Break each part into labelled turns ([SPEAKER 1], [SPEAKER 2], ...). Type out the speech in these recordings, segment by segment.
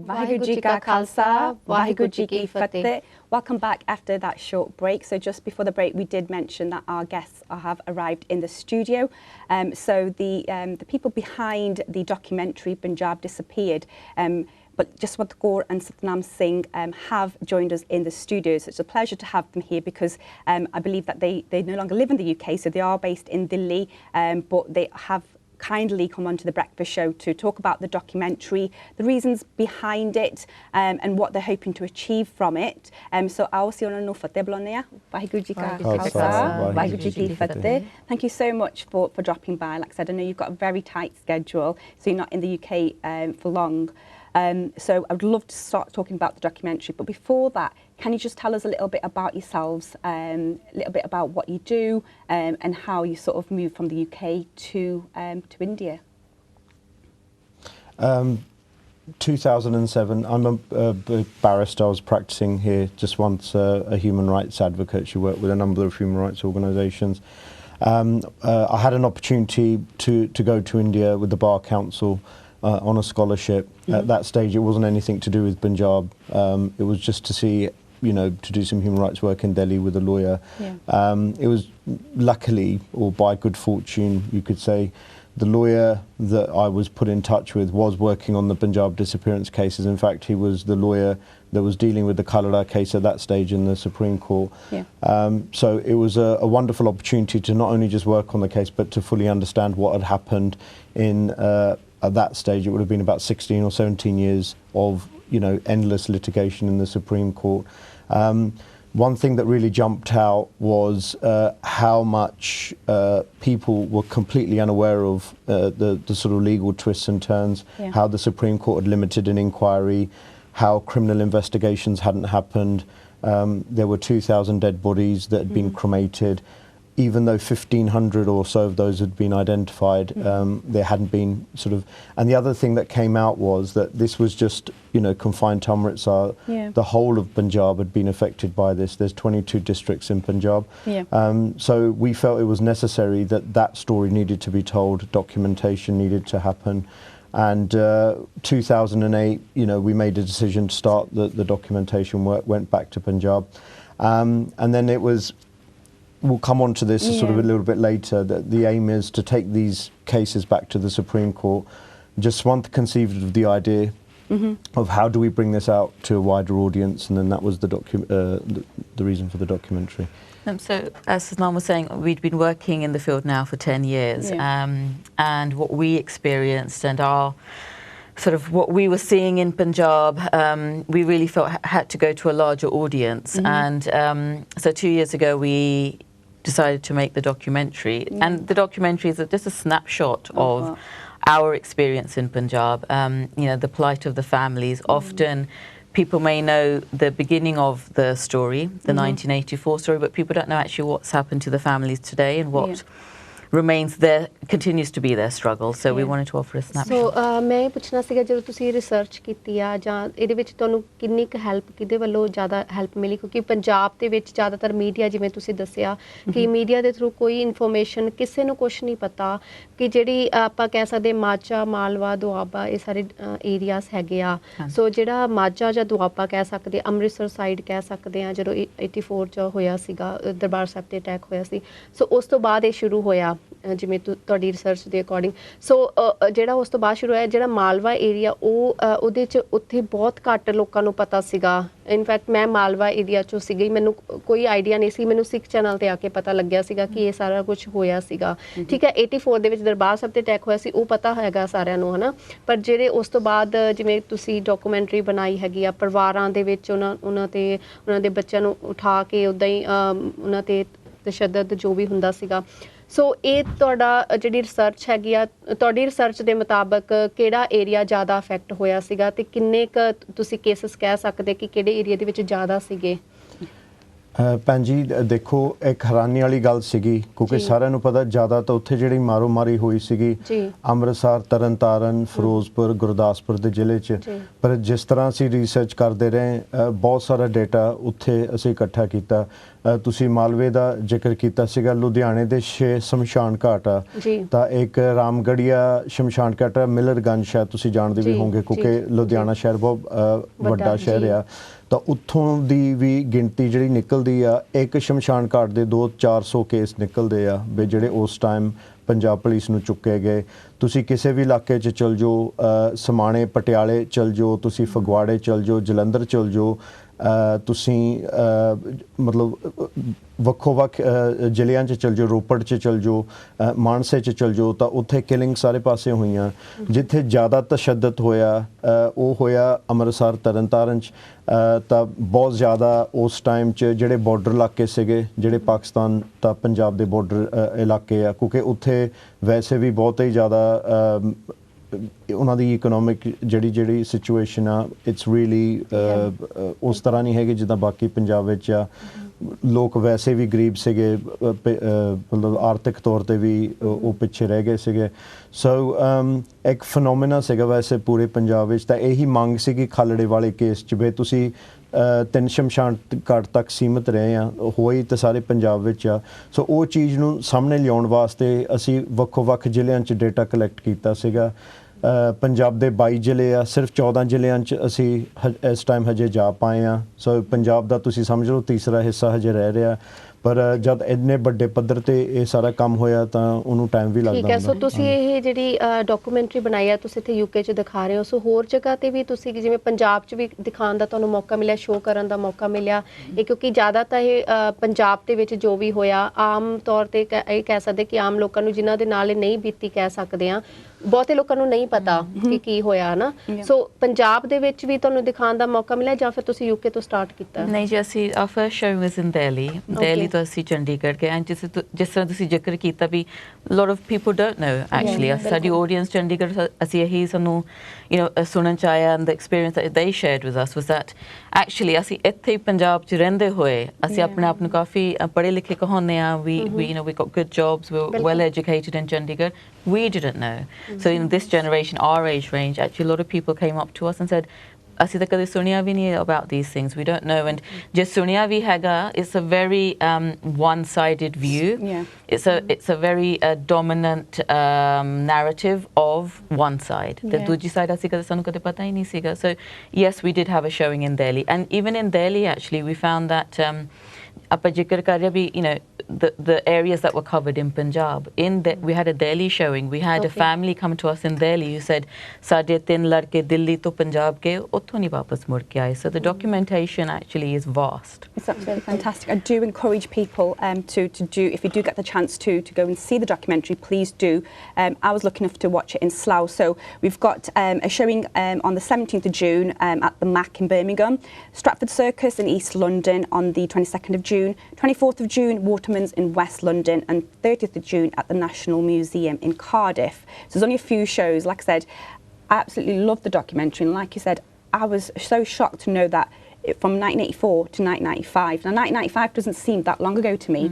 [SPEAKER 1] Vaheguru Ji Ka Khalsa, Vaheguru Ji Ki Fateh. Welcome back after that short break. So just before the break, we did mention that our guests have arrived in the studio. So the people behind the documentary Punjab Disappeared, but Jaswant Kaur and Satnam Singh have joined us in the studio. So it's a pleasure to have them here because I believe that they no longer live in the UK, so they are based in Delhi, but they have kindly come onto the breakfast show to talk about the documentary, the reasons behind it, and what they're hoping to achieve from it. So I'll see you on Fateh Blonia. Vaheguru Ji Ka Khalsa, Vaheguru Ji Ki Fateh. Thank you so much for dropping by. Like I said, I know you've got a very tight schedule, so you're not in the UK for long. So I would love to start talking about the documentary, but before that, can you just tell us a little bit about yourselves, a little bit about what you do, and how you sort of moved from the UK to India?
[SPEAKER 2] 2007, I'm a barrister. I was practicing here just once, a human rights advocate. She worked with a number of human rights organisations. I had an opportunity to go to India with the Bar Council on a scholarship. At that stage, it wasn't anything to do with Punjab. It was just to see, to do some human rights work in Delhi with a lawyer. It was luckily, or by good fortune, you could say, the lawyer that I was put in touch with was working on the Punjab disappearance cases. In fact, he was the lawyer that was dealing with the Kalada case at that stage in the Supreme Court. So it was a wonderful opportunity to not only just work on the case, but to fully understand what had happened in at that stage. It would have been about 16 or 17 years of endless litigation in the Supreme Court. One thing that really jumped out was how much people were completely unaware of the sort of legal twists and turns, how the Supreme Court had limited an inquiry, how criminal investigations hadn't happened. There were 2,000 dead bodies that had been cremated. Even though 1,500 or so of those had been identified, there hadn't been sort of... And the other thing that came out was that this was just, confined to Amritsar. The whole of Punjab had been affected by this. There's 22 districts in Punjab. So we felt it was necessary that story needed to be told, documentation needed to happen. And 2008, we made a decision to start the documentation work, went back to Punjab. And then it was... We'll come on to this sort of a little bit later, that the aim is to take these cases back to the Supreme Court. Jaswant conceived of the idea of how do we bring this out to a wider audience, and then that was the reason for the documentary.
[SPEAKER 3] So, as Satnam was saying, we'd been working in the field now for 10 years, and what we experienced and our sort of what we were seeing in Punjab, we really felt had to go to a larger audience. And so 2 years ago, we decided to make the documentary. And the documentary is just a snapshot of our experience in Punjab, the plight of the families. Often people may know the beginning of the story, the 1984 story, but people don't know actually what's happened to the families today and what remains there, continues to be their struggle. So we wanted to offer a snapshot.
[SPEAKER 4] So मैं पूछना सीगा जो तुसी research कीती आ जां ਇਹਦੇ ਵਿੱਚ ਤੁਹਾਨੂੰ ਕਿੰਨੀ ਕੁ ਹੈਲਪ ਕਿਹਦੇ ਵੱਲੋਂ ਜ਼ਿਆਦਾ ਹੈਲਪ ਮਿਲੀ ਕਿਉਂਕਿ ਪੰਜਾਬ ਦੇ ਵਿੱਚ ਜ਼ਿਆਦਾਤਰ ਮੀਡੀਆ ਜਿਵੇਂ ਤੁਸੀਂ ਦੱਸਿਆ ਕਿ ਮੀਡੀਆ ਦੇ ਥਰੂ ਕੋਈ ਇਨਫੋਰਮੇਸ਼ਨ ਕਿਸੇ ਨੂੰ ਕੁਝ ਨਹੀਂ ਪਤਾ ਕਿ ਜਿਹੜੀ ਆਪਾਂ ਕਹਿ ਸਕਦੇ ਮਾਝਾ ਮਾਲਵਾ ਦੁਆਬਾ ਇਹ ਸਾਰੇ ਏਰੀਆਸ ਹੈਗੇ ਆ ਸੋ ਜਿਹੜਾ ਮਾਝਾ ਜਾਂ ਦੁਆਬਾ ਕਹਿ ਸਕਦੇ ਅੰਮ੍ਰਿਤਸਰ ਸਾਈਡ ਕਹਿ ਸਕਦੇ ਆ ਜਦੋਂ 84 ਚ ਹੋਇਆ ਸੀਗਾ ਦਰਬਾਰ ਸਾਹਿਬ ਤੇ ਅਟੈਕ ਹੋਇਆ ਸੀ ਸੋ ਉਸ ਤੋਂ ਬਾਅਦ ਇਹ ਸ਼ੁਰੂ ਹੋਇਆ ਜਿਵੇਂ ਤੁਹਾਡੀ ਰਿਸਰਚ ਦੇ ਅਕੋਰਡਿੰਗ ਸੋ ਜਿਹੜਾ ਉਸ ਤੋਂ ਬਾਅਦ ਸ਼ੁਰੂ ਹੋਇਆ ਜਿਹੜਾ ਮਾਲਵਾ ਏਰੀਆ ਉਹਦੇ 'ਚ ਉੱਥੇ ਬਹੁਤ ਘੱਟ ਲੋਕਾਂ ਨੂੰ ਪਤਾ ਸੀਗਾ ਇਨਫੈਕਟ ਮੈਂ ਮਾਲਵਾ ਏਰੀਆ 'ਚੋਂ ਸੀਗੀ ਮੈਨੂੰ ਕੋਈ ਆਈਡੀਆ ਨਹੀਂ ਸੀ ਮੈਨੂੰ ਸਿੱਖ ਚੈਨਲ 'ਤੇ ਆ ਕੇ ਪਤਾ ਲੱਗਿਆ ਸੀਗਾ ਕਿ ਇਹ ਸਾਰਾ ਕੁਝ ਹੋਇਆ ਸੀਗਾ ਠੀਕ ਹੈ 84 ਦੇ ਵਿੱਚ ਦਰਬਾਰ ਸਾਹਿਬ 'ਤੇ ਅਟੈਕ ਹੋਇਆ ਸੀ ਉਹ ਪਤਾ ਹੈਗਾ ਸਾਰਿਆਂ ਨੂੰ ਹੈ ਨਾ ਪਰ ਜਿਹੜੇ ਉਸ ਤੋਂ ਬਾਅਦ ਜਿਵੇਂ ਤੁਸੀਂ ਡਾਕੂਮੈਂਟਰੀ ਬਣਾਈ ਹੈਗੀ ਆ ਪਰਿਵਾਰਾਂ ਦੇ ਵਿੱਚ ਉਹਨਾਂ ਦੇ ਬੱਚਿਆਂ ਨੂੰ ਉਠਾ ਕੇ ਉੱਦਾਂ ਹੀ ਉਹਨਾਂ 'ਤੇ ਤਸ਼ੱਦਦ ਜੋ ਵੀ ਹੁੰਦਾ ਸੀਗਾ ਸੋ ਇਹ ਤੁਹਾਡਾ ਜਿਹੜੀ ਰਿਸਰਚ ਹੈਗੀ ਆ ਤੁਹਾਡੀ ਰਿਸਰਚ ਦੇ ਮੁਤਾਬਕ ਕਿਹੜਾ ਏਰੀਆ ਜ਼ਿਆਦਾ ਅਫੈਕਟ ਹੋਇਆ ਸੀਗਾ ਤੇ ਕਿੰਨੇ ਕੁ ਤੁਸੀਂ ਕੇਸਿਸ ਕਹਿ ਸਕਦੇ ਕਿ ਕਿਹੜੇ ਏਰੀਆ ਦੇ ਵਿੱਚ ਜ਼ਿਆਦਾ ਸੀਗੇ?
[SPEAKER 2] 2008 2009 ਭੈਣ ਜੀ ਦੇਖੋ ਇੱਕ ਹੈਰਾਨੀ ਵਾਲੀ ਗੱਲ ਸੀਗੀ ਕਿਉਂਕਿ ਸਾਰਿਆਂ ਨੂੰ ਪਤਾ ਜ਼ਿਆਦਾ ਤਾਂ ਉੱਥੇ ਜਿਹੜੀ ਮਾਰੋ ਮਾਰੀ ਹੋਈ ਸੀਗੀ ਅੰਮ੍ਰਿਤਸਰ, ਤਰਨਤਾਰਨ, ਫਿਰੋਜ਼ਪੁਰ, ਗੁਰਦਾਸਪੁਰ ਦੇ ਜ਼ਿਲ੍ਹੇ 'ਚ। ਪਰ ਜਿਸ ਤਰ੍ਹਾਂ ਅਸੀਂ ਰਿਸਰਚ ਕਰਦੇ ਰਹੇ ਬਹੁਤ ਸਾਰਾ ਡੇਟਾ ਉੱਥੇ ਅਸੀਂ ਇਕੱਠਾ ਕੀਤਾ। ਤੁਸੀਂ ਮਾਲਵੇ ਦਾ ਜ਼ਿਕਰ ਕੀਤਾ ਸੀਗਾ, ਲੁਧਿਆਣੇ ਦੇ 6 ਸ਼ਮਸ਼ਾਨ ਘਾਟ ਆ, ਤਾਂ ਇੱਕ ਰਾਮਗੜੀਆ ਸ਼ਮਸ਼ਾਨ ਘਾਟ ਆ, ਮਿਲਰਗੰਜ ਸ਼ਾਇਦ ਤੁਸੀਂ ਜਾਣਦੇ ਵੀ ਹੋਵੋਗੇ ਕਿਉਂਕਿ ਲੁਧਿਆਣਾ ਸ਼ਹਿਰ ਬਹੁਤ ਵੱਡਾ ਸ਼ਹਿਰ ਆ। ਤਾਂ ਉੱਥੋਂ ਦੀ ਵੀ ਗਿਣਤੀ ਜਿਹੜੀ ਨਿਕਲਦੀ ਆ, ਇੱਕ ਸ਼ਮਸ਼ਾਨ ਘਾਟ ਦੇ 200-400 ਕੇਸ ਨਿਕਲਦੇ ਆ ਵੀ ਜਿਹੜੇ ਉਸ ਟਾਈਮ ਪੰਜਾਬ ਪੁਲਿਸ ਨੂੰ ਚੁੱਕੇ ਗਏ। ਤੁਸੀਂ ਕਿਸੇ ਵੀ ਇਲਾਕੇ 'ਚ ਚਲ ਜਾਓ, ਸਮਾਣੇ, ਪਟਿਆਲੇ ਚਲ ਜਾਓ, ਤੁਸੀਂ ਫਗਵਾੜੇ ਚਲ ਜਾਓ, ਜਲੰਧਰ ਚਲ ਜਾਓ, ਤੁਸੀਂ ਮਤਲਬ ਵੱਖੋ ਵੱਖ ਜ਼ਿਲ੍ਹਿਆਂ 'ਚ ਚਲ ਜਾਓ, ਰੋਪੜ 'ਚ ਚਲ ਜਾਓ, ਮਾਨਸੇ 'ਚ ਚਲ ਜਾਓ, ਤਾਂ ਉੱਥੇ ਕਿਲਿੰਗ ਸਾਰੇ ਪਾਸੇ ਹੋਈਆਂ। ਜਿੱਥੇ ਜ਼ਿਆਦਾ ਤਸ਼ੱਦਦ ਹੋਇਆ ਉਹ ਹੋਇਆ ਅੰਮ੍ਰਿਤਸਰ, ਤਰਨਤਾਰਨ 'ਚ। ਤਾਂ ਬਹੁਤ ਜ਼ਿਆਦਾ ਉਸ ਟਾਈਮ 'ਚ ਜਿਹੜੇ ਬਾਰਡਰ ਇਲਾਕੇ ਸੀਗੇ, ਜਿਹੜੇ ਪਾਕਿਸਤਾਨ ਤਾਂ ਪੰਜਾਬ ਦੇ ਬਾਰਡਰ ਇਲਾਕੇ ਆ, ਕਿਉਂਕਿ ਉੱਥੇ ਵੈਸੇ ਵੀ ਬਹੁਤ ਹੀ ਜ਼ਿਆਦਾ ਉਹਨਾਂ ਦੀ ਇਕਨੋਮਿਕ ਜਿਹੜੀ ਸਿਚੁਏਸ਼ਨ ਆ, ਇਟਸ ਰੀਅਲੀ ਉਸ ਤਰ੍ਹਾਂ ਨਹੀਂ ਹੈਗੀ ਜਿੱਦਾਂ ਬਾਕੀ ਪੰਜਾਬ ਵਿੱਚ ਆ। ਲੋਕ ਵੈਸੇ ਵੀ ਗਰੀਬ ਸੀਗੇ, ਮਤਲਬ ਆਰਥਿਕ ਤੌਰ 'ਤੇ ਵੀ ਉਹ ਪਿੱਛੇ ਰਹਿ ਗਏ ਸੀਗੇ। ਸੋ ਇੱਕ ਫਨੋਮੀਨਾ ਸੀਗਾ ਵੈਸੇ ਪੂਰੇ ਪੰਜਾਬ ਵਿੱਚ। ਤਾਂ ਇਹੀ ਮੰਗ ਸੀਗੀ ਖਾਲੜੇ ਵਾਲੇ ਕੇਸ 'ਚ ਵੀ ਤੁਸੀਂ 3 ਸ਼ਮਸ਼ਾਨ ਘਾਟ ਤੱਕ ਸੀਮਿਤ ਰਹੇ ਆ, ਹੋਈ ਤਾਂ ਸਾਰੇ ਪੰਜਾਬ ਵਿੱਚ ਆ। ਸੋ ਉਹ ਚੀਜ਼ ਨੂੰ ਸਾਹਮਣੇ ਲਿਆਉਣ ਵਾਸਤੇ ਅਸੀਂ ਵੱਖੋ ਵੱਖ ਜ਼ਿਲ੍ਹਿਆਂ 'ਚ ਡੇਟਾ ਕਲੈਕਟ ਕੀਤਾ ਸੀਗਾ। ਪੰਜਾਬ ਦੇ 22 ਜ਼ਿਲ੍ਹੇ ਆ, ਸਿਰਫ 14 ਜ਼ਿਲ੍ਹਿਆਂ 'ਚ ਅਸੀਂ ਇਸ ਟਾਈਮ ਹਜੇ ਜਾ ਪਾਏ ਆ। ਸੋ ਪੰਜਾਬ ਦਾ ਤੁਸੀਂ ਸਮਝ ਲਓ ਤੀਸਰਾ ਹਿੱਸਾ ਹਜੇ ਰਹਿ ਰਿਹਾ। ਪਰ ਜਦ ਇੰਨੇ ਵੱਡੇ ਪੱਧਰ ਤੇ ਇਹ ਸਾਰਾ ਕੰਮ ਹੋਇਆ ਤਾਂ ਉਹਨੂੰ ਟਾਈਮ ਵੀ ਲੱਗਦਾ ਹੁੰਦਾ।
[SPEAKER 4] ਠੀਕ ਹੈ, ਸੋ ਤੁਸੀਂ ਇਹ ਜਿਹੜੀ ਡਾਕੂਮੈਂਟਰੀ ਬਣਾਈ ਆ, ਤੁਸੀਂ ਇੱਥੇ UK 'ਚ ਦਿਖਾ ਰਹੇ ਹੋ, ਸੋ ਹੋਰ ਜਗ੍ਹਾ ਤੇ ਵੀ ਤੁਸੀਂ ਜਿਵੇਂ ਪੰਜਾਬ 'ਚ ਵੀ ਦਿਖਾਉਣ ਦਾ ਤੁਹਾਨੂੰ ਮੌਕਾ ਮਿਲਿਆ, ਸ਼ੋਅ ਕਰਨ ਦਾ ਮੌਕਾ ਮਿਲਿਆ ਇਹ? ਕਿਉਂਕਿ ਜ਼ਿਆਦਾ ਤਾਂ ਇਹ ਪੰਜਾਬ ਦੇ ਵਿੱਚ ਜੋ ਵੀ ਹੋਇਆ, ਆਮ ਤੌਰ ਤੇ ਇਹ ਕਹਿ ਸਕਦੇ ਕਿ ਆਮ ਲੋਕਾਂ ਨੂੰ ਜਿਨ੍ਹਾਂ ਦੇ ਨਾਲ ਇਹ ਨਹੀਂ ਬੀਤੀ ਕਹਿ ਸਕਦੇ ਆ, ਬਹੁਤੇ ਲੋਕਾਂ ਨੂੰ ਨਹੀਂ ਪਤਾ ਕਿ ਕੀ ਹੋਇਆ ਨਾ। ਸੋ ਪੰਜਾਬ ਦੇ ਵਿੱਚ ਵੀ ਤੁਹਾਨੂੰ ਦਿਖਾਉਣ ਦਾ ਮੌਕਾ ਮਿਲਿਆ ਜਾਂ ਫਿਰ ਤੁਸੀਂ UK ਤੋਂ ਸਟਾਰਟ ਕੀਤਾ?
[SPEAKER 3] ਨਹੀਂ ਜੀ, ਅਸੀਂ ਫਰਸਟ ਸ਼ੋਅ ਵਾਸ ਇਨ ਦਿੱਲੀ ਤੋਂ ਅਸੀਂ ਚੰਡੀਗੜ੍ਹ ਗਏ। ਐਂਡ ਜਿਸ ਤਰ੍ਹਾਂ ਤੁਸੀਂ ਜ਼ਿਕਰ ਕੀਤਾ we lot of people don't know actually, ਸਾਡੀ ਆਡੀਅੰਸ ਚੰਡੀਗੜ੍ਹ, ਅਸੀਂ ਇਹੀ ਸਾਨੂੰ ਸੁਣਨ 'ਚ ਆਇਆ and the experience that they shared with us was that actually ਅਸੀਂ ਇੱਥੇ ਹੀ ਪੰਜਾਬ 'ਚ ਰਹਿੰਦੇ ਹੋਏ ਅਸੀਂ ਆਪਣੇ ਆਪ ਨੂੰ ਕਾਫੀ ਪੜ੍ਹੇ ਲਿਖੇ ਕਹਾਉਂਦੇ ਹਾਂ। we got good jobs, we were well educated in Chandigarh. We didn't know. So in this generation, our age range, actually a lot of people came up to us and said, ਅਸੀਂ ਤਾਂ ਕਦੇ ਸੁਣਿਆ ਵੀ ਨਹੀਂ about these things, we don't know. And ਜੇ ਸੁਣਿਆ ਵੀ ਹੈਗਾ, it's a very one-sided view. It's a very dominant narrative of one side. ਤੇ ਦੂਜੀ side ਅਸੀਂ ਕਦੇ ਸਾਨੂੰ ਕਦੇ ਪਤਾ ਹੀ ਨਹੀਂ ਸੀਗਾ. So yes, we did have a showing in Delhi, and even in Delhi actually we found that ਆਪਾਂ ਜ਼ਿਕਰ ਕਰ ਰਹੇ ਵੀ the areas that were covered in Punjab. We had a Delhi showing. We had a family come to us in Delhi who said, "Sade 3 ladke Delhi to Punjab ke, utthon nahi wapas mud ke aaye." So the documentation actually is vast.
[SPEAKER 1] It's absolutely fantastic. I do encourage people to do, if you do get the chance to go and see the documentary, please do. I was lucky enough to watch it in Slough. So we've got a showing on the 17th of June at the MAC in Birmingham, Stratford Circus in East London on the 22nd of June, 24th of June, Waterman's in West London, and 30th of June at the National Museum in Cardiff. So there's only a few shows. Like I said, I absolutely loved the documentary, and like you said, I was so shocked to know that from 1984 to 1995. Now 1995 doesn't seem that long ago to me.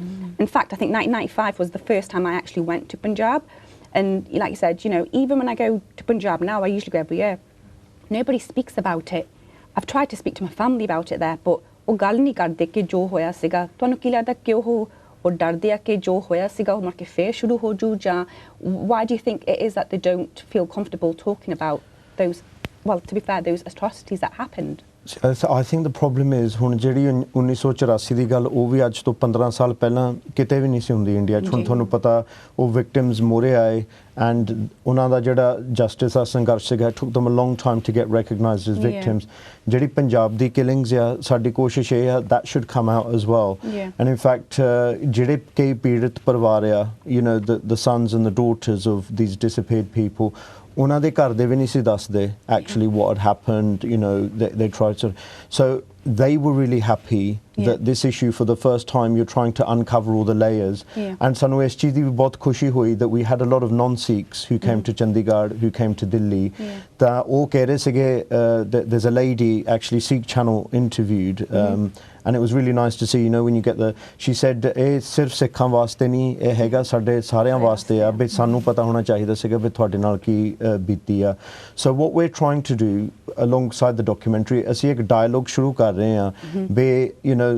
[SPEAKER 1] In fact, I think 1995 was the first time I actually went to Punjab. And like you said, even when I go to Punjab now, I usually go every year. Nobody speaks about it. I've tried to speak to my family about it there, but ਉਹ ਗੱਲ ਨਹੀਂ ਕਰਦੇ ਕਿ ਜੋ ਹੋਇਆ ਸੀਗਾ। ਤੁਹਾਨੂੰ ਕੀ ਲੱਗਦਾ ਕਿ ਉਹ ਡਰਦੇ ਆ ਕਿ ਜੋ ਹੋਇਆ ਸੀਗਾ ਉਹ ਮੁੜ ਕੇ ਫੇਰ ਸ਼ੁਰੂ ਹੋ ਜੂ, ਜਾਂ why do you think it is that they don't feel comfortable talking about those, well, to be fair, those atrocities that happened?
[SPEAKER 2] I think the problem is ਹੁਣ ਜਿਹੜੀ 1984 ਦੀ ਗੱਲ, ਉਹ ਵੀ ਅੱਜ ਤੋਂ 15 ਸਾਲ ਪਹਿਲਾਂ ਕਿਤੇ ਵੀ ਨਹੀਂ ਸੀ ਹੁੰਦੀ ਇੰਡੀਆ 'ਚ। ਹੁਣ ਤੁਹਾਨੂੰ ਪਤਾ ਉਹ ਵਿਕਟਿਮਸ ਮੋਰੇ ਆਏ ਐਂਡ ਉਹਨਾਂ ਦਾ ਜਿਹੜਾ ਜਸਟਿਸ ਦਾ ਸੰਘਰਸ਼ ਸੀਗਾ, it took them a long time to get recognized as victims. ਜਿਹੜੀ ਪੰਜਾਬ ਦੀ ਕਿਲਿੰਗਸ ਆ, ਸਾਡੀ ਕੋਸ਼ਿਸ਼ ਇਹ ਆ that should come out as well. And in fact ਜਿਹੜੇ ਕਈ ਪੀੜਿਤ ਪਰਿਵਾਰ ਆ, the sons and the daughters of these disappeared people, ਉਹਨਾਂ ਦੇ ਘਰ ਦੇ ਵੀ ਨਹੀਂ ਸੀ ਦੱਸਦੇ actually what had happened. They tried to, so they were really happy that this issue for the first time you're trying to uncover all the layers. And sanu is cheez di bhi bahut khushi hui that we had a lot of non-Sikhs who came to Chandigarh, who came to Delhi. Ta oh keh rahe sige there's a lady actually Sikh channel interviewed and it was really nice to see, you know, when you get she said eh sirf Sikhan waste nahi, eh hega sade sareyan waste a, bhi sanu pata hona chahida siga bhi ਤੁਹਾਡੇ ਨਾਲ ਕੀ ਬੀਤੀ ਆ. So what we're trying to do alongside the documentary, ਅਸੀਂ ਇੱਕ dialogue ਸ਼ੁਰੂ ਕਰ ਰਹੇ ਹਾਂ ਬੇ you know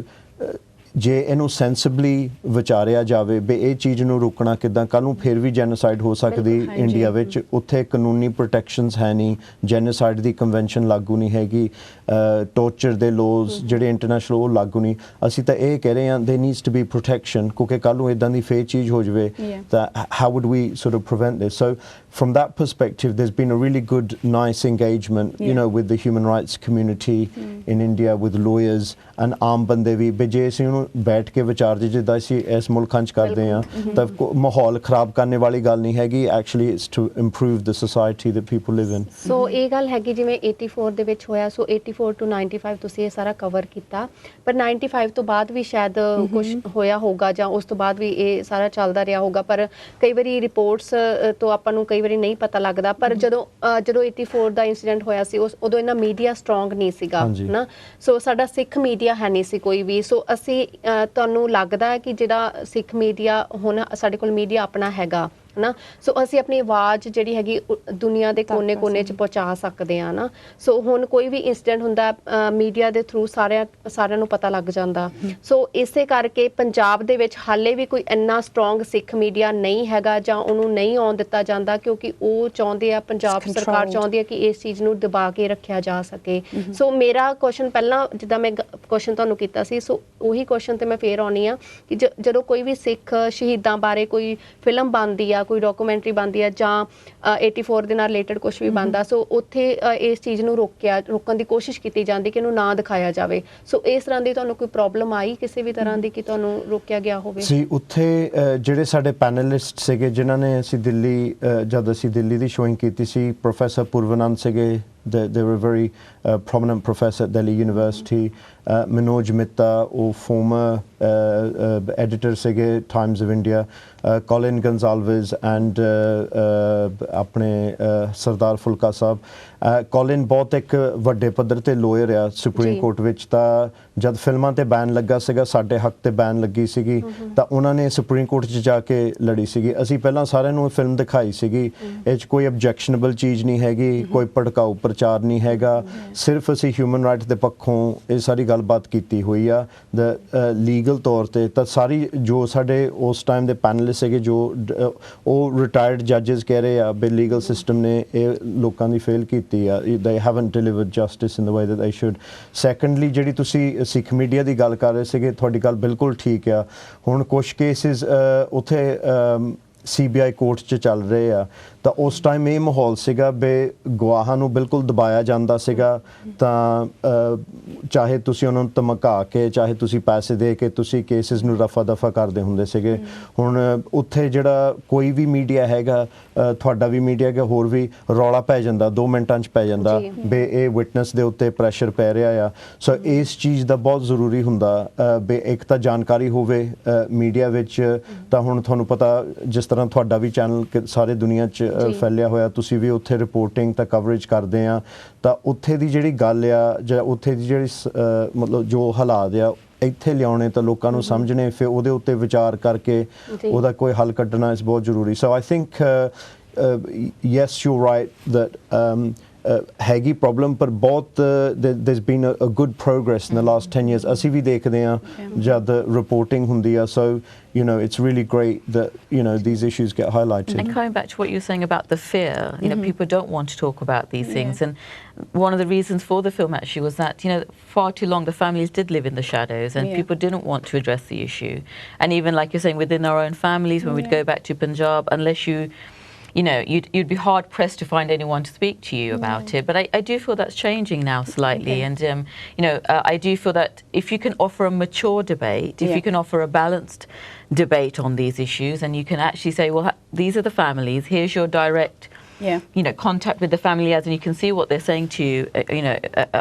[SPEAKER 2] ਜੇ ਇਹਨੂੰ ਸੈਂਸਿਬਲੀ ਵਿਚਾਰਿਆ ਜਾਵੇ ਵੀ ਇਹ ਚੀਜ਼ ਨੂੰ ਰੋਕਣਾ ਕਿੱਦਾਂ, ਕੱਲ੍ਹ ਨੂੰ ਫਿਰ ਵੀ ਜੈਨੋਸਾਈਡ ਹੋ ਸਕਦੀ ਇੰਡੀਆ ਵਿੱਚ, ਉੱਥੇ ਕਾਨੂੰਨੀ ਪ੍ਰੋਟੈਕਸ਼ਨਸ ਹੈ ਨਹੀਂ, ਜੈਨੋਸਾਈਡ ਦੀ ਕਨਵੈਨਸ਼ਨ ਲਾਗੂ ਨਹੀਂ ਹੈਗੀ, ਟੋਰਚਰ ਦੇ ਲੋਜ਼ ਜਿਹੜੇ ਇੰਟਰਨੈਸ਼ਨਲ ਉਹ ਲਾਗੂ ਨਹੀਂ. ਅਸੀਂ ਤਾਂ ਇਹ ਕਹਿ ਰਹੇ ਹਾਂ ਦੇ ਨੀਡਸ ਟੂ ਬੀ ਪ੍ਰੋਟੈਕਸ਼ਨ, ਕਿਉਂਕਿ ਕੱਲ੍ਹ ਨੂੰ ਇੱਦਾਂ ਦੀ ਫੇਰ ਚੀਜ਼ ਹੋ ਜਾਵੇ ਤਾਂ how would we sort of prevent this? So from that perspective there's been a really good nice engagement you know with the human rights community in India, with lawyers and ਆਮ ਬੰਦੇ ਵੀ ਵੀ ਜੇ ਅਸੀਂ ਉਹਨੂੰ ਬੈਠ ਕੇ ਵਿਚਾਰ ਜਿੱਦਾਂ ਅਸੀਂ ਇਸ ਮੁਲਕਾਂ 'ਚ ਕਰਦੇ ਹਾਂ ਤਾਂ ਮਾਹੌਲ ਖਰਾਬ ਕਰਨ ਵਾਲੀ ਗੱਲ ਨਹੀਂ ਹੈਗੀ, actually it's to improve the society that people live in.
[SPEAKER 4] So ਇਹ ਗੱਲ ਹੈਗੀ ਜਿਵੇਂ 84 ਦੇ ਵਿੱਚ ਹੋਇਆ, ਸੋ 84 to 95 ਤੁਸੀਂ ਇਹ ਸਾਰਾ ਕਵਰ ਕੀਤਾ, ਪਰ 95 ਤੋਂ ਬਾਅਦ ਵੀ ਸ਼ਾਇਦ ਕੁਝ ਹੋਇਆ ਹੋਊਗਾ ਜਾਂ ਉਸ ਤੋਂ ਬਾਅਦ ਵੀ ਇਹ ਸਾਰਾ ਚੱਲਦਾ ਰਿਹਾ ਹੋਊਗਾ, ਪਰ ਕਈ ਵਾਰੀ ਰਿਪੋਰਟਸ ਤੋਂ ਆਪਾਂ ਨੂੰ ਕਈ ਵਾਰੀ ਨਹੀਂ ਪਤਾ ਲੱਗਦਾ. ਪਰ ਜਦੋਂ 84 ਦਾ ਇਨਸੀਡੈਂਟ ਹੋਇਆ ਸੀ ਉਦੋਂ ਇੰਨਾ ਮੀਡੀਆ ਸਟਰੋਂਗ ਨਹੀਂ ਸੀਗਾ ਨਾ, ਸੋ ਸਾਡਾ ਸਿੱਖ ਮੀਡੀਆ ਹੈ ਨਹੀਂ ਸੀ ਕੋਈ ਵੀ. ਸੋ ਅਸੀਂ ਤੁਹਾਨੂੰ ਲੱਗਦਾ ਹੈ ਕਿ ਜਿਹੜਾ ਸਿੱਖ ਮੀਡੀਆ ਹੁਣ ਸਾਡੇ ਕੋਲ ਮੀਡੀਆ ਆਪਣਾ ਹੈਗਾ ਨਾ, ਸੋ ਅਸੀਂ ਆਪਣੀ ਆਵਾਜ਼ ਜਿਹੜੀ ਹੈਗੀ ਦੁਨੀਆ ਦੇ ਕੋਨੇ-ਕੋਨੇ 'ਚ ਪਹੁੰਚਾ ਸਕਦੇ ਹਾਂ ਨਾ. ਸੋ ਹੁਣ ਕੋਈ ਵੀ ਇਨਸੀਡੈਂਟ ਹੁੰਦਾ ਮੀਡੀਆ ਦੇ ਥਰੂ ਸਾਰਿਆਂ ਨੂੰ ਪਤਾ ਲੱਗ ਜਾਂਦਾ. ਸੋ ਇਸੇ ਕਰਕੇ ਪੰਜਾਬ ਦੇ ਵਿੱਚ ਹਾਲੇ ਵੀ ਕੋਈ ਇੰਨਾ ਸਟਰੋਂਗ ਸਿੱਖ ਮੀਡੀਆ ਨਹੀਂ ਹੈਗਾ ਜਾਂ ਉਹਨੂੰ ਨਹੀਂ ਆਉਣ ਦਿੱਤਾ ਜਾਂਦਾ, ਕਿਉਂਕਿ ਉਹ ਚਾਹੁੰਦੇ ਆ, ਪੰਜਾਬ ਸਰਕਾਰ ਚਾਹੁੰਦੀ ਹੈ ਕਿ ਇਸ ਚੀਜ਼ ਨੂੰ ਦਬਾ ਕੇ ਰੱਖਿਆ ਜਾ ਸਕੇ. ਸੋ ਮੇਰਾ ਕੁਐਸਚਨ ਪਹਿਲਾਂ ਜਿੱਦਾਂ ਮੈਂ ਕੁਐਸਚਨ ਤੁਹਾਨੂੰ ਕੀਤਾ ਸੀ, ਸੋ ਉਹੀ ਕੁਐਸਚਨ ਤੇ ਮੈਂ ਫੇਰ ਆਉਣੀ ਆ ਕਿ ਜਦੋਂ ਕੋਈ ਵੀ ਸਿੱਖ ਸ਼ਹੀਦਾਂ ਬਾਰੇ ਕੋਈ ਫਿਲਮ ਬਣਦੀ ਆ, ਕੋਈ ਡਾਕੂਮੈਂਟਰੀ ਬਣਦੀ ਆ ਜਾਂ 84 ਦੇ ਨਾਲ ਰਿਲੇਟਡ ਕੁਝ ਵੀ ਬਣਦਾ, ਸੋ ਉੱਥੇ ਇਸ ਚੀਜ਼ ਨੂੰ ਰੋਕਣ ਦੀ ਕੋਸ਼ਿਸ਼ ਕੀਤੀ ਜਾਂਦੀ ਕਿ ਇਹਨੂੰ ਨਾ ਦਿਖਾਇਆ ਜਾਵੇ. ਸੋ ਇਸ ਤਰ੍ਹਾਂ ਦੀ ਤੁਹਾਨੂੰ ਕੋਈ ਪ੍ਰੋਬਲਮ ਆਈ ਕਿਸੇ ਵੀ ਤਰ੍ਹਾਂ ਦੀ ਕਿ ਤੁਹਾਨੂੰ ਰੋਕਿਆ ਗਿਆ ਹੋਵੇ?
[SPEAKER 2] ਸੀ ਉੱਥੇ ਜਿਹੜੇ ਸਾਡੇ ਪੈਨਲਿਸਟ ਸੀਗੇ ਜਿਨ੍ਹਾਂ ਨੇ ਅਸੀਂ ਜਦ ਅਸੀਂ ਦਿੱਲੀ ਦੀ ਸ਼ੋਇੰਗ ਕੀਤੀ ਸੀ, ਪ੍ਰੋਫੈਸਰ ਪੂਰਵਾਨੰਦ ਸੀਗੇ, they were a very prominent professor at Delhi University. Manoj Mitta, former editor sige Times of India, Colin Gonsalves and apne Sardar Fulka sahab. Colin ਬਹੁਤ ਇੱਕ ਵੱਡੇ ਪੱਧਰ ਤੇ ਲੌਇਰ ਆ ਸੁਪਰੀਮ ਕੋਰਟ ਵਿੱਚ, ਤਾਂ ਜਦ ਫਿਲਮਾਂ ਤੇ ਬੈਨ ਲੱਗਾ ਸੀਗਾ, ਸਾਡੇ ਹੱਕ ਤੇ ਬੈਨ ਲੱਗੀ ਸੀਗੀ, ਤਾਂ ਉਹਨਾਂ ਨੇ ਸੁਪਰੀਮ ਕੋਰਟ 'ਚ ਜਾ ਕੇ ਲੜੀ ਸੀਗੀ. ਅਸੀਂ ਪਹਿਲਾਂ ਸਾਰਿਆਂ ਨੂੰ ਫਿਲਮ ਦਿਖਾਈ ਸੀਗੀ, ਇਹ 'ਚ ਕੋਈ ਅਬਜੈਕਸ਼ਨੇਬਲ ਚੀਜ਼ ਨਹੀਂ ਹੈਗੀ, ਕੋਈ ਭੜਕਾਊ ਪ੍ਰਚਾਰ ਨਹੀਂ ਹੈਗਾ, ਸਿਰਫ ਅਸੀਂ ਹਿਊਮਨ ਰਾਈਟ ਦੇ ਪੱਖੋਂ ਇਹ ਸਾਰੀ ਗੱਲਬਾਤ ਕੀਤੀ ਹੋਈ ਆ ਲੀਗਲ ਤੌਰ ਤੇ. ਤਾਂ ਸਾਰੀ ਜੋ ਸਾਡੇ ਉਸ ਟਾਈਮ ਦੇ ਪੈਨਲਿਸਟ ਸੀਗੇ ਜੋ ਉਹ ਰਿਟਾਇਰਡ ਜੱਜਸ ਕਹਿ ਰਹੇ ਆ ਵੀ ਲੀਗਲ ਸਿਸਟਮ ਨੇ ਇਹ ਲੋਕਾਂ ਦੀ ਫੇਲ ਕੀਤੀ ਆ, they haven't delivered justice in the way that they should. Secondly, ਜਿਹੜੀ ਤੁਸੀਂ ਸਿੱਖ ਮੀਡੀਆ ਦੀ ਗੱਲ ਕਰ ਰਹੇ ਸੀਗੇ, ਤੁਹਾਡੀ ਗੱਲ ਬਿਲਕੁਲ ਠੀਕ ਆ. ਹੁਣ ਕੁਛ ਕੇਸਿਸ ਉੱਥੇ CBI ਕੋਰਟ 'ਚ ਚੱਲ ਰਹੇ ਆ, ਤਾਂ ਉਸ ਟਾਈਮ ਇਹ ਮਾਹੌਲ ਸੀਗਾ ਵੀ ਗਵਾਹਾਂ ਨੂੰ ਬਿਲਕੁਲ ਦਬਾਇਆ ਜਾਂਦਾ ਸੀਗਾ, ਤਾਂ ਚਾਹੇ ਤੁਸੀਂ ਉਹਨਾਂ ਨੂੰ ਧਮਕਾ ਕੇ, ਚਾਹੇ ਤੁਸੀਂ ਪੈਸੇ ਦੇ ਕੇ ਤੁਸੀਂ ਕੇਸਿਸ ਨੂੰ ਰਫਾ ਦਫਾ ਕਰਦੇ ਹੁੰਦੇ ਸੀਗੇ. ਹੁਣ ਉੱਥੇ ਜਿਹੜਾ ਕੋਈ ਵੀ ਮੀਡੀਆ ਹੈਗਾ, ਤੁਹਾਡਾ ਵੀ ਮੀਡੀਆ ਹੈਗਾ, ਹੋਰ ਵੀ ਰੌਲਾ ਪੈ ਜਾਂਦਾ, 2 ਮਿੰਟਾਂ 'ਚ ਪੈ ਜਾਂਦਾ ਵੀ ਇਹ ਵਿਟਨੈਸ ਦੇ ਉੱਤੇ ਪ੍ਰੈਸ਼ਰ ਪੈ ਰਿਹਾ ਆ. ਸੋ ਇਸ ਚੀਜ਼ ਦਾ ਬਹੁਤ ਜ਼ਰੂਰੀ ਹੁੰਦਾ ਵੀ ਇੱਕ ਤਾਂ ਜਾਣਕਾਰੀ ਹੋਵੇ ਮੀਡੀਆ ਵਿੱਚ. ਤਾਂ ਹੁਣ ਤੁਹਾਨੂੰ ਪਤਾ ਜਿਸ ਤਰ੍ਹਾਂ ਤੁਹਾਡਾ ਵੀ ਚੈਨਲ ਸਾਰੇ ਦੁਨੀਆ 'ਚ ਫੈਲਿਆ ਹੋਇਆ, ਤੁਸੀਂ ਵੀ ਉੱਥੇ ਰਿਪੋਰਟਿੰਗ ਤਾਂ ਕਵਰੇਜ ਕਰਦੇ ਆ, ਤਾਂ ਉੱਥੇ ਦੀ ਜਿਹੜੀ ਗੱਲ ਆ ਜਾਂ ਉੱਥੇ ਦੀ ਜਿਹੜੀ ਮਤਲਬ ਜੋ ਹਾਲਾਤ ਆ ਇੱਥੇ ਲਿਆਉਣੇ ਤਾਂ ਲੋਕਾਂ ਨੂੰ ਸਮਝਣੇ, ਫਿਰ ਉਹਦੇ ਉੱਤੇ ਵਿਚਾਰ ਕਰਕੇ ਉਹਦਾ ਕੋਈ ਹੱਲ ਕੱਢਣਾ ਇਸ ਬਹੁਤ ਜ਼ਰੂਰੀ. So I think yes you're right that ਹੈਗੀ ਪ੍ਰੋਬਲਮ, ਪਰ ਬਹੁਤ there's been a good progress in the last 10 years. ਅਸੀਂ ਵੀ ਦੇਖਦੇ ਹਾਂ ਜਦ ਰਿਪੋਰਟਿੰਗ ਹੁੰਦੀ ਆ. So you know it's really great that you know these issues get highlighted.
[SPEAKER 3] And coming back to what you were saying about the fear, you know, people don't want to talk about these things, and one of the reasons for the film actually was that, you know, far too long the families did live in the shadows and people didn't want to address the issue. And even like you're saying, within our own families, when we'd go back to Punjab, unless you know, you'd be hard pressed to find anyone to speak to you about it. But I do feel that's changing now slightly. And you know, I do feel that if you can offer a mature debate, if you can offer a balanced debate on these issues, and you can actually say, well, these are the families, here's your direct you know, contact with the family as, and you can see what they're saying to you, you know,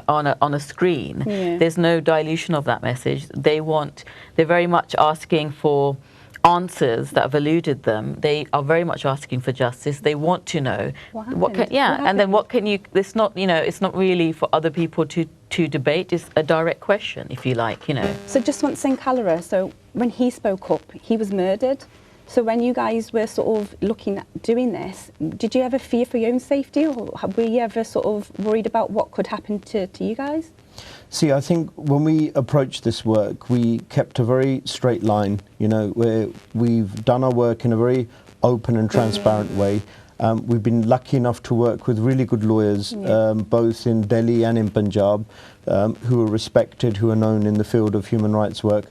[SPEAKER 3] on a screen. There's no dilution of that message. They're very much asking for answers that have eluded them. They are very much asking for justice. They want to know and then what can you, it's not, you know, it's not really for other people to debate. It's a direct question, if you like, you know.
[SPEAKER 1] So Jaswant Singh, so when he spoke up, he was murdered. So when you guys were sort of looking at doing this, did you ever fear for your own safety, or were you ever sort of worried about what could happen to you guys?
[SPEAKER 2] See, I think when we approached this work, we kept a very straight line, you know, where we've done our work in a very open and transparent way. We've been lucky enough to work with really good lawyers, both in Delhi and in Punjab, who are respected, who are known in the field of human rights work.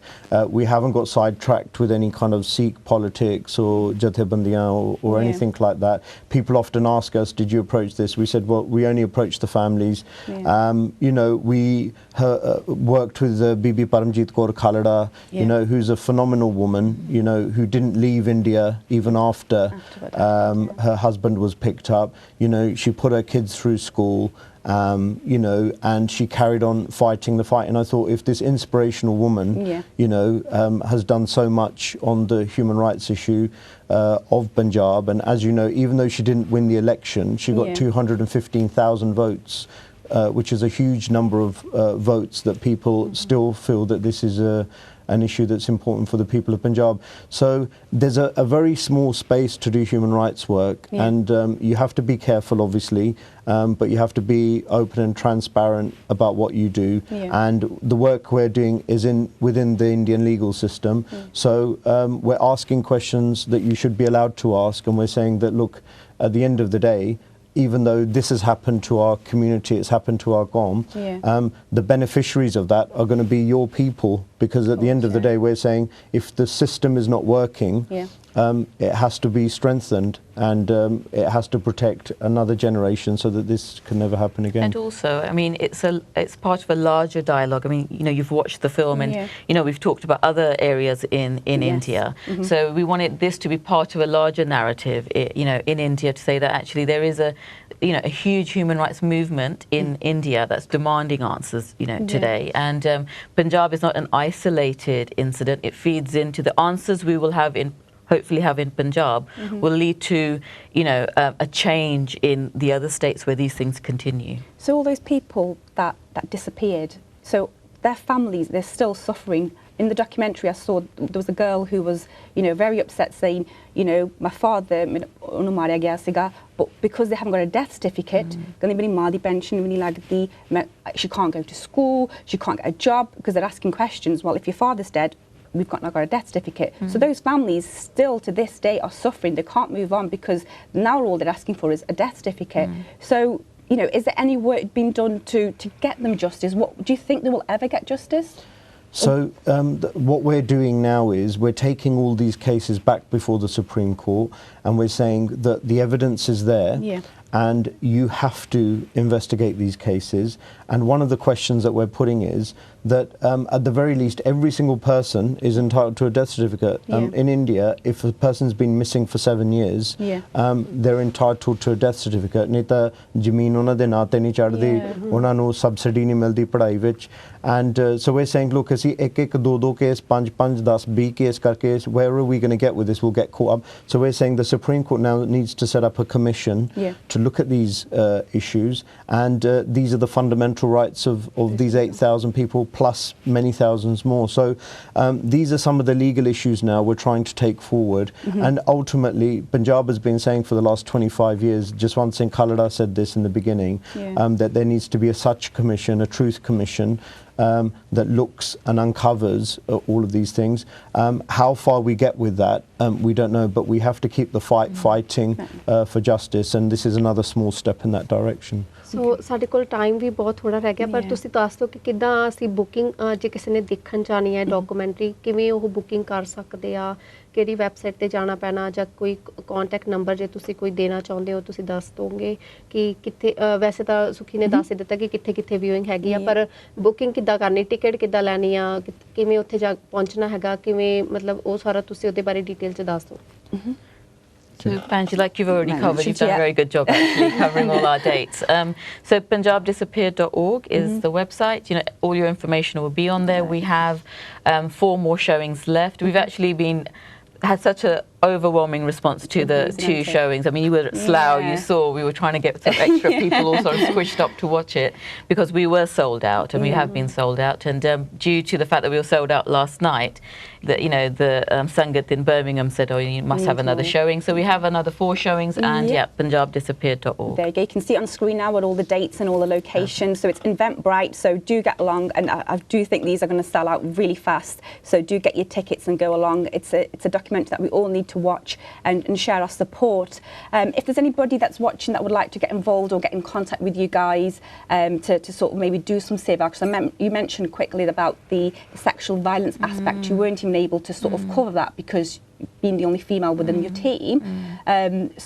[SPEAKER 2] We haven't got sidetracked with any kind of Sikh politics or jathebandiyan or anything like that. People often ask us, did you approach this? We said, well, we only approached the families. You know, we worked with Bibi Paramjit Kaur Khalada, you know, who's a phenomenal woman, you know, who didn't leave India even after her husband was picked up. You know, she put her kids through school. You know, and she carried on fighting the fight. And I thought, if this inspirational woman, you know, has done so much on the human rights issue of Punjab, and as you know, even though she didn't win the election, she got 215,000 votes, which is a huge number of votes that people still feel that this is an issue that's important for the people of Punjab. So there's a very small space to do human rights work, and you have to be careful, obviously, but you have to be open and transparent about what you do. And the work we're doing is within the Indian legal system. So we're asking questions that you should be allowed to ask, and we're saying that, look, at the end of the day, even though this has happened to our community, it's happened to our GOM, the beneficiaries of that are going to be your people, because at the end of the day, we're saying if the system is not working, it has to be strengthened, and it has to protect another generation so that this can never happen again.
[SPEAKER 3] And also, I mean, it's part of a larger dialogue. I mean, you know, you've watched the film, and you know, we've talked about other areas in India. So we wanted this to be part of a larger narrative, you know, in India, to say that actually there is a huge human rights movement in India that's demanding answers, you know, today. And Punjab is not an isolated incident. It feeds into the answers we will hopefully have in Punjab, will lead to, you know, a change in the other states where these things continue.
[SPEAKER 1] So all those people that disappeared, so their families, they're still suffering. In the documentary I saw, there was a girl who was, you know, very upset, saying, you know, my father, but because they haven't got a death certificate, she can't go to school, she can't get a job, because they're asking questions. Well, if your father's dead, we've not got a death certificate. So those families still to this day are suffering. They can't move on because now all they're asking for is a death certificate. So, you know, is there any work being done to get them justice? What do you think they will ever get justice?
[SPEAKER 2] So what we're doing now is we're taking all these cases back before the Supreme Court, and we're saying that the evidence is there, and you have to investigate these cases. And one of the questions that we're putting is that at the very least, every single person is entitled to a death certificate. In India, if a person's been missing for 7 years, they're entitled to a death certificate. नहीं तो ज़मीन उन्हां दे नां ते नहीं चढ़दी, उन्हां नूं subsidy नहीं मिलदी पढ़ाई विच. And so we're saying, look, ਅਸੀਂ ਇੱਕ ਦੋ case, 5, 10, 20 case ਕਰਕੇ, where are we going to get with this? We'll get caught up. So we're saying the Supreme Court now needs to set up a commission to look at these issues, and these are the fundamental rights of these 8,000 people, plus many thousands more. So these are some of the legal issues now we're trying to take forward. And ultimately, Punjab has been saying for the last 25 years, Jaswant Singh Khalada said this in the beginning, that there needs to be a such commission, a truth commission, that looks and uncovers all of these things. How far we get with that, we don't know, but we have to keep the fighting for justice, and this is another small step in that direction.
[SPEAKER 4] ਸੋ ਸਾਡੇ ਕੋਲ time ਵੀ ਬਹੁਤ ਥੋੜਾ ਰਹਿ ਗਿਆ, ਪਰ ਤੁਸੀਂ ਦੱਸ ਦਿਓ ਕਿ ਕਿੱਦਾਂ ਅਸੀਂ ਬੁਕਿੰਗ, ਜੇ ਕਿਸੇ ਨੇ ਦੇਖਣ ਜਾਣੀ ਹੈ ਡਾਕੂਮੈਂਟਰੀ, ਕਿਵੇਂ ਉਹ ਬੁਕਿੰਗ ਕਰ ਸਕਦੇ ਆ, ਕਿਹੜੀ ਵੈਬਸਾਈਟ ਤੇ ਜਾਣਾ ਪੈਣਾ, ਜਾਂ ਕੋਈ ਕੰਟੈਕਟ ਨੰਬਰ ਜੇ ਤੁਸੀਂ ਕੋਈ ਦੇਣਾ ਚਾਹੁੰਦੇ ਹੋ ਤੁਸੀਂ ਦੱਸ ਦੋਗੇ ਕਿ ਕਿੱਥੇ, ਵੈਸੇ ਤਾਂ ਸੁਖੀ ਨੇ ਦੱਸ ਦਿੱਤਾ ਕਿ ਕਿੱਥੇ ਕਿੱਥੇ ਵਿਊਇੰਗ ਹੈਗੀ ਆ, ਪਰ ਬੁਕਿੰਗ ਕਿੱਦਾਂ ਕਰਨੀ, ਟਿਕਟ ਕਿੱਦਾਂ ਲੈਣੀ ਆ, ਕਿਵੇਂ ਉੱਥੇ ਜਾ ਪਹੁੰਚਣਾ ਹੈਗਾ, ਕਿਵੇਂ, ਮਤਲਬ ਉਹ ਸਾਰਾ ਤੁਸੀਂ ਉਹਦੇ ਬਾਰੇ ਡਿਟੇਲ 'ਚ ਦੱਸ ਦਿਓ।
[SPEAKER 3] So, Panji, like you've already covered, you've done a
[SPEAKER 1] Yeah.
[SPEAKER 3] very good job actually covering all our dates. So, punjabdisappeared.org is the website. You know, all your information will be on there. We have 4 more showings left. We've actually had such a overwhelming response to the
[SPEAKER 1] Amazing,
[SPEAKER 3] 2
[SPEAKER 1] isn't it?
[SPEAKER 3] showings. I mean, you were at Slough,
[SPEAKER 1] Yeah.
[SPEAKER 3] you saw we were trying to get some extra people all sort of squished up to watch it because we were sold out, and we have been sold out. And due to the fact that we were sold out last night, that the Sangat in Birmingham said, "Oh, you must have another showing." So we have another 4 showings, and punjabdisappeared.org.
[SPEAKER 1] There you go. You can see it on screen now with all the dates and all the locations. So it's Eventbrite. So do get along, and I do think these are going to sell out really fast. So do get your tickets and go along. It's a documentary that we all need to watch and share our support. If there's anybody that's watching that would like to get involved or get in contact with you guys to sort of maybe do some seva, because you mentioned quickly about the sexual violence aspect. You weren't even able to sort of cover that because being the only female within your team.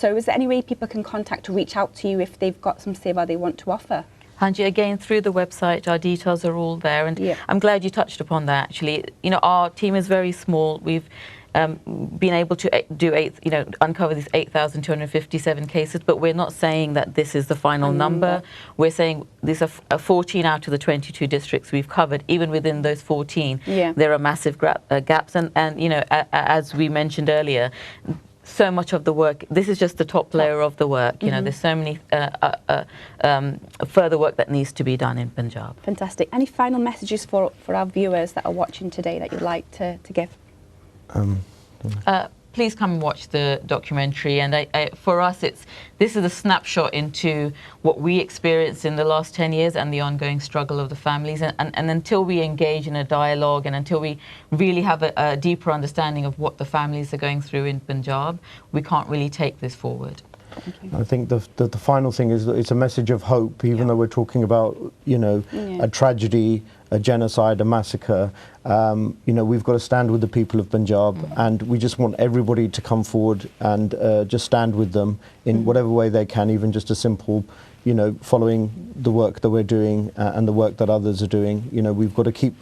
[SPEAKER 1] So is there any way people can contact to reach out to you if they've got some seva they want to offer?
[SPEAKER 3] Hanji, again, through the website, our details are all there, and I'm glad you touched upon that. Actually, our team is very small. We've been able to uncover these 8,257 cases, but we're not saying that this is the final number. We're saying these are 14 out of the 22 districts we've covered. Even within those 14, there are massive gaps, and as we mentioned earlier, so much of the work, this is just the top layer of the work. There's so many further work that needs to be done in Punjab.
[SPEAKER 1] Fantastic. Any final messages for our viewers that are watching today that you'd like to give?
[SPEAKER 3] Please come and watch the documentary, and for us this is a snapshot into what we experienced in the last 10 years and the ongoing struggle of the families, and until we engage in a dialogue and until we really have a deeper understanding of what the families are going through in Punjab, we can't really take this forward.
[SPEAKER 2] I think the final thing is that it's a message of hope, even though we're talking about a tragedy, a genocide, a massacre. We've got to stand with the people of Punjab, and we just want everybody to come forward and just stand with them in whatever way they can, even just a simple, following the work that we're doing and the work that others are doing. We've got to keep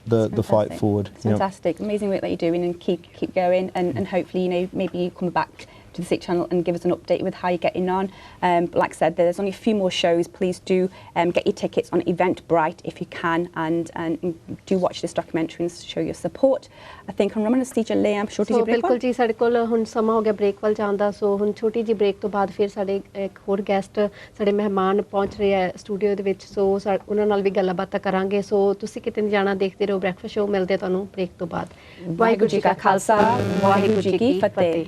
[SPEAKER 2] the fight forward.
[SPEAKER 1] It's fantastic, amazing work that you're doing, and keep going, and hopefully maybe you come back to the Sikh channel and give us an update with how you're getting on. But like I said, there's only a few more shows. Please do get your tickets on Eventbrite if you can, and do watch this documentary and show your support. I think I'm running a stage late. I'm ਛੋਟੀ ਜਿਹੀ break
[SPEAKER 4] ਬਿਲਕੁਲ ਜੀ, ਸਾਡੇ ਕੋਲ ਹੁਣ ਸਮਾਂ ਹੋ ਗਿਆ ਬ੍ਰੇਕ ਵੱਲ ਜਾਣ ਦਾ। ਸੋ ਹੁਣ ਛੋਟੀ ਜਿਹੀ ਬ੍ਰੇਕ ਤੋਂ ਬਾਅਦ ਫਿਰ ਸਾਡੇ ਇੱਕ ਹੋਰ ਗੈਸਟ, ਸਾਡੇ ਮਹਿਮਾਨ ਪਹੁੰਚ ਰਹੇ ਆ ਸਟੂਡੀਓ ਦੇ ਵਿੱਚ। ਸੋ ਉਹਨਾਂ ਨਾਲ ਵੀ ਗੱਲਾਂ ਬਾਤਾਂ ਕਰਾਂਗੇ। ਸੋ ਤੁਸੀਂ ਕਿਤੇ ਨਹੀਂ ਜਾਣਾ, ਦੇਖਦੇ ਰਹੋ ਬ੍ਰੇਕਫਾਸਟ ਸ਼ੋਅ। ਮਿਲਦੇ ਤੁਹਾਨੂੰ ਬ੍ਰੇਕ ਤੋਂ ਬਾਅਦ।
[SPEAKER 1] ਵਾਹਿਗੁਰੂ ਜੀ ਕਾ ਖਾਲਸਾ, ਵਾਹਿਗੁਰੂ ਜੀ ਕੀ ਫਤਿਹ।